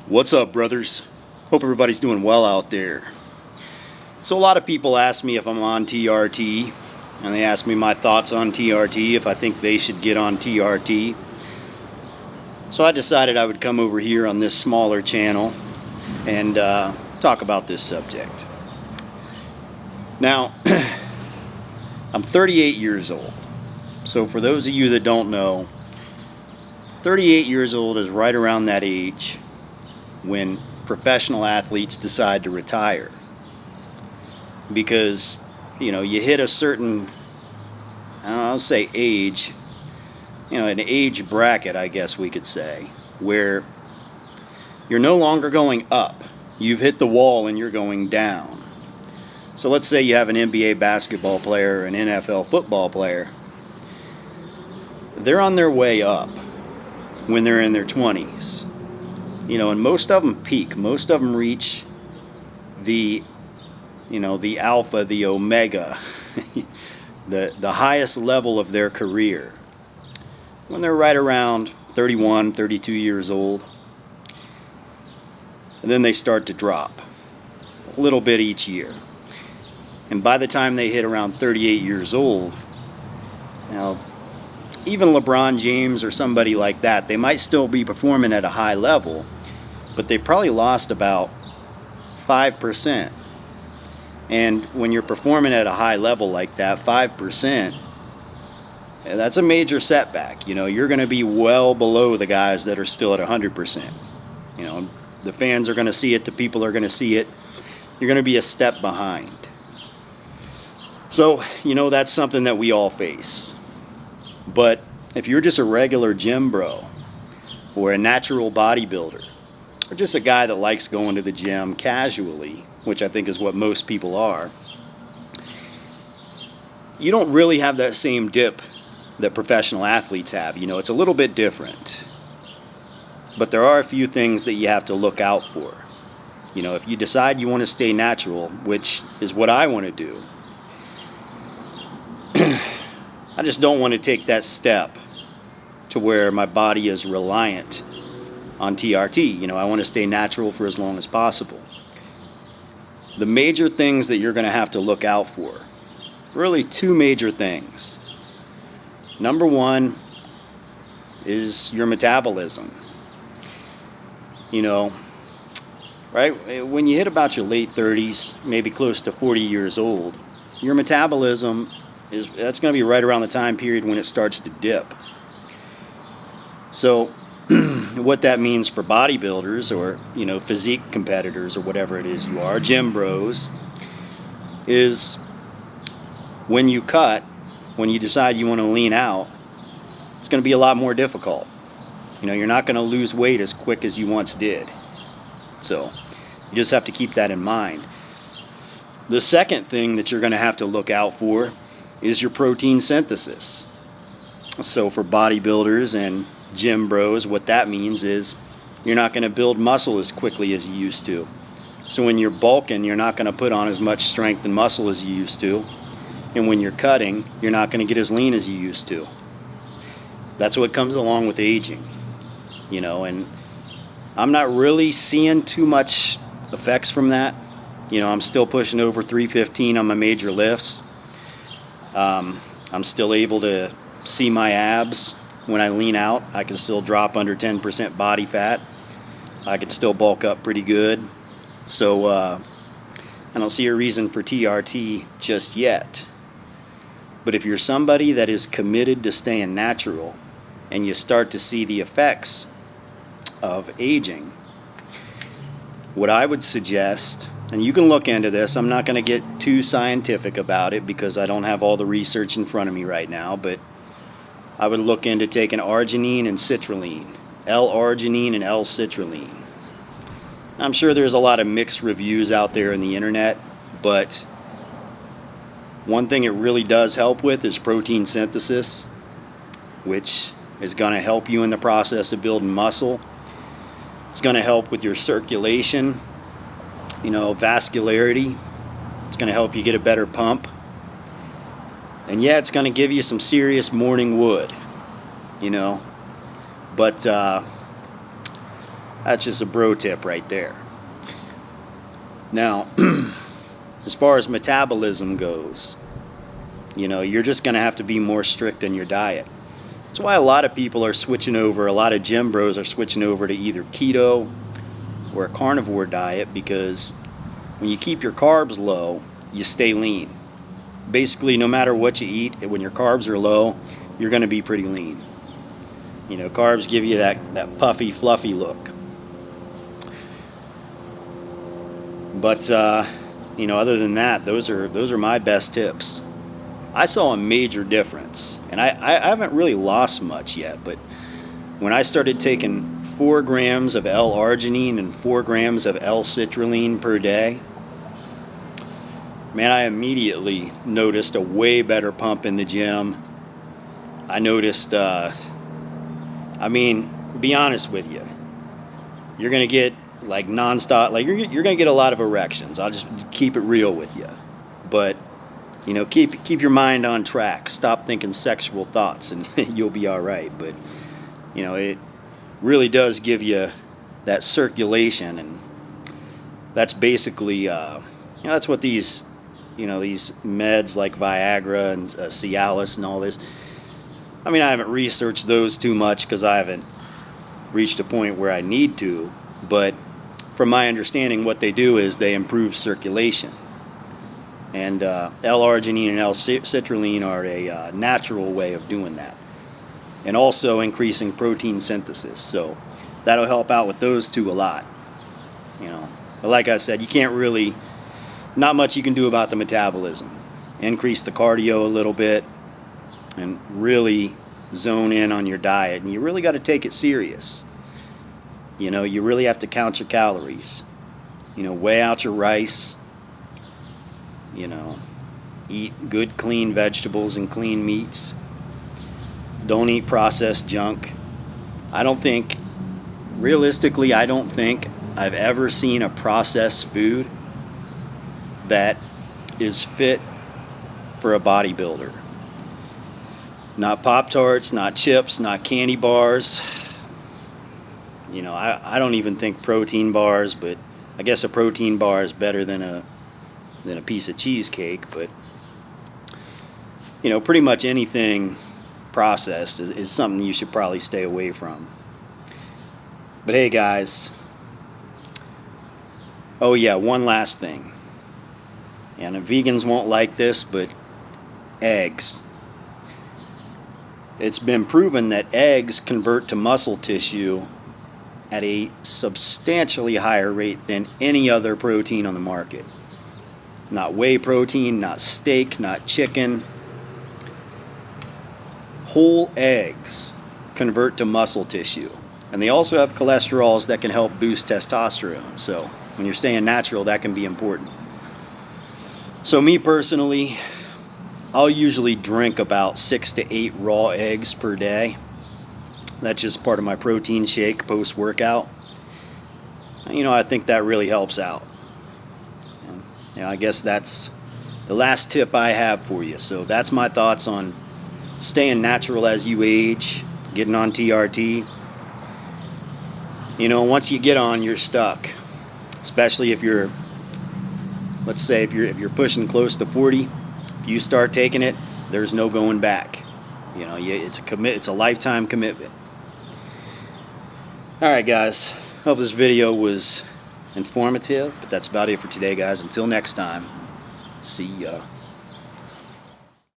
What's up, brothers? Hope everybody's doing well out there. So a lot of people ask me if I'm on TRT, and they ask me my thoughts on TRT, if I think they should get on TRT. So I decided I would come over here on this smaller channel and talk about this subject. Now, I'm 38 years old. So for those of you that don't know, 38 years old is right around that age when professional athletes decide to retire, because you hit a certain, I'll say age, an age bracket, I guess we could say, where you're no longer going up. You've hit the wall and you're going down. So let's say you have an NBA basketball player or an NFL football player. They're on their way up when they're in their 20s. And most of them peak. Most of them reach the alpha, the omega, the highest level of their career when they're right around 31, 32 years old. And then they start to drop a little bit each year. And by the time they hit around 38 years old, even LeBron James or somebody like that, they might still be performing at a high level, but they probably lost about 5%. And when you're performing at a high level like that, 5%, that's a major setback. You're going to be well below the guys that are still at 100%. The fans are going to see it, the people are going to see it. You're going to be a step behind. So, that's something that we all face. But if you're just a regular gym bro or a natural bodybuilder, or just a guy that likes going to the gym casually, which I think is what most people are, you don't really have that same dip that professional athletes have. It's a little bit different. But there are a few things that you have to look out for. If you decide you want to stay natural, which is what I want to do, I just don't want to take that step to where my body is reliant on TRT. I want to stay natural for as long as possible. The major things that you're going to have to look out for, really two major things. Number one is your metabolism. Right? When you hit about your late 30s, maybe close to 40 years old, your metabolism that's going to be right around the time period when it starts to dip. So what that means for bodybuilders or physique competitors or whatever it is you are, gym bros, is when you cut, when you decide you want to lean out, it's going to be a lot more difficult. You're not going to lose weight as quick as you once did. So you just have to keep that in mind. The second thing that you're going to have to look out for is your protein synthesis. So for bodybuilders and gym bros, what that means is you're not going to build muscle as quickly as you used to. So when you're bulking, you're not going to put on as much strength and muscle as you used to. And when you're cutting, you're not going to get as lean as you used to. That's what comes along with aging. And I'm not really seeing too much effects from that. I'm still pushing over 315 on my major lifts. I'm still able to see my abs when I lean out. I can still drop under 10% body fat. I can still bulk up pretty good. So I don't see a reason for TRT just yet. But if you're somebody that is committed to staying natural and you start to see the effects of aging, what I would suggest, and you can look into this, I'm not going to get too scientific about it because I don't have all the research in front of me right now, but I would look into taking arginine and citrulline, L-arginine and L-citrulline. I'm sure there's a lot of mixed reviews out there in the internet, but one thing it really does help with is protein synthesis, which is going to help you in the process of building muscle. It's going to help with your circulation, vascularity. It's going to help you get a better pump. And yeah, it's going to give you some serious morning wood, But That's just a bro tip right there. Now, as far as metabolism goes, you're just going to have to be more strict in your diet. That's why a lot of people are switching over, a lot of gym bros are switching over to either keto or a carnivore diet, because when you keep your carbs low, you stay lean. Basically, no matter what you eat, when your carbs are low, you're going to be pretty lean. Carbs give you that puffy, fluffy look. But other than that, those are my best tips. I saw a major difference, and I haven't really lost much yet, but when I started taking 4 grams of L-arginine and 4 grams of L-citrulline per day, man, I immediately noticed a way better pump in the gym. I noticed, be honest with you, you're going to get like nonstop, like you're going to get a lot of erections. I'll just keep it real with you. But, keep your mind on track. Stop thinking sexual thoughts and you'll be all right. But, it really does give you that circulation, and that's basically, that's what these meds like Viagra and Cialis and all this. I haven't researched those too much because I haven't reached a point where I need to, but from my understanding, what they do is they improve circulation. And L-arginine and L-citrulline are a natural way of doing that. And also increasing protein synthesis. So that'll help out with those two a lot. But like I said, not much you can do about the metabolism. Increase the cardio a little bit and really zone in on your diet. And you really got to take it serious. You really have to count your calories. Weigh out your rice. Eat good, clean vegetables and clean meats. Don't eat processed junk. Realistically, I don't think I've ever seen a processed food that is fit for a bodybuilder. Not Pop-Tarts, not chips, not candy bars. I don't even think protein bars, but I guess a protein bar is better than a piece of cheesecake. But pretty much anything processed is something you should probably stay away from. But hey guys, oh yeah, one last thing, and the vegans won't like this, but eggs. It's been proven that eggs convert to muscle tissue at a substantially higher rate than any other protein on the market. Not whey protein, not steak, not chicken. Whole eggs convert to muscle tissue. And they also have cholesterols that can help boost testosterone. So when you're staying natural, that can be important. So me personally, I'll usually drink about 6 to 8 raw eggs per day. That's just part of my protein shake post-workout. I think that really helps out. I guess that's the last tip I have for you. So that's my thoughts on staying natural as you age, getting on TRT. Once you get on, you're stuck. Especially if you're, let's say, if you're pushing close to 40, if you start taking it, there's no going back. It's a lifetime commitment. All right, guys. Hope this video was informative, but that's about it for today, guys. Until next time, see ya.